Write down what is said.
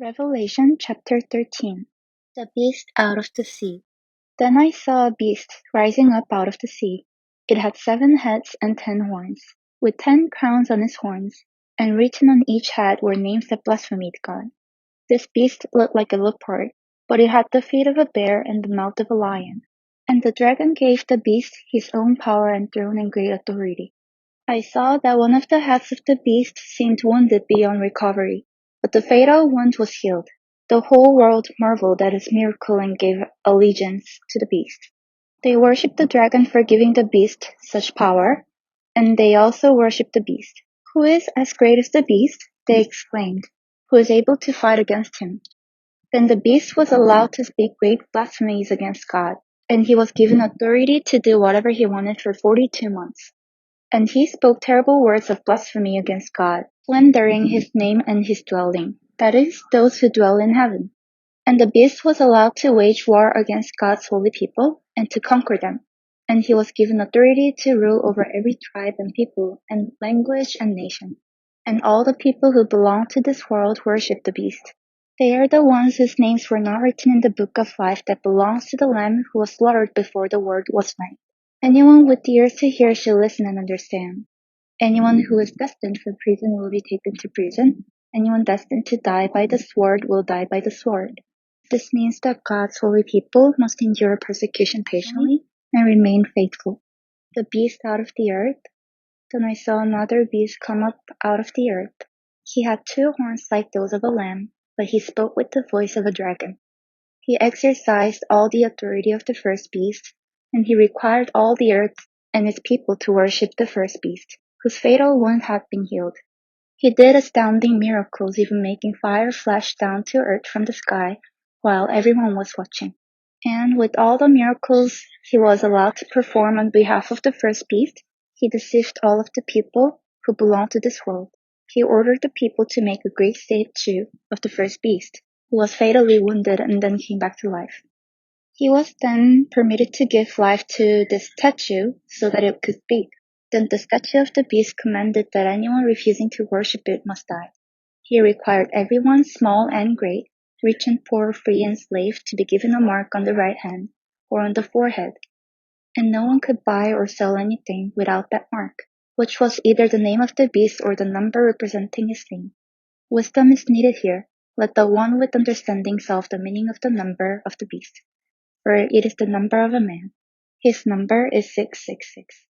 Revelation chapter 13. The beast out of the sea. Then I saw a beast rising up out of the sea. It had 7 heads and 10 horns, with 10 crowns on its horns, and written on each head were names that blasphemed God. This beast looked like a leopard, but it had the feet of a bear and the mouth of a lion. And the dragon gave the beast his own power and throne and great authority. I saw that one of the heads of the beast seemed wounded beyond recovery, but the fatal wound was healed. The whole world marveled at his miracle and gave allegiance to the beast. They worshipped the dragon for giving the beast such power, and they also worshipped the beast. Who is as great as the beast? They exclaimed. Who is able to fight against him? Then the beast was allowed to speak great blasphemies against God, and he was given authority to do whatever he wanted for 42 months. And he spoke terrible words of blasphemy against God, slandering his name and his dwelling, that is, those who dwell in heaven. And the beast was allowed to wage war against God's holy people and to conquer them. And he was given authority to rule over every tribe and people and language and nation. And all the people who belong to this world worship the beast. They are the ones whose names were not written in the book of life that belongs to the Lamb who was slaughtered before the world was made. Anyone with ears to hear should listen and understand. Anyone who is destined for prison will be taken to prison. Anyone destined to die by the sword will die by the sword. This means that God's holy people must endure persecution patiently and remain faithful. The beast out of the earth. Then I saw another beast come up out of the earth. He had 2 horns like those of a lamb, but he spoke with the voice of a dragon. He exercised all the authority of the first beast, and he required all the earth and its people to worship the first beast, whose fatal wound had been healed. He did astounding miracles, even making fire flash down to earth from the sky while everyone was watching. And with all the miracles he was allowed to perform on behalf of the first beast, he deceived all of the people who belonged to this world. He ordered the people to make a great statue of the first beast, who was fatally wounded and then came back to life. He was then permitted to give life to this statue so that it could speak. Then the statue of the beast commanded that anyone refusing to worship it must die. He required everyone, small and great, rich and poor, free and slave, to be given a mark on the right hand or on the forehead, and no one could buy or sell anything without that mark, which was either the name of the beast or the number representing his name. Wisdom is needed here. Let the one with understanding solve the meaning of the number of the beast, for it is the number of a man. His number is 666.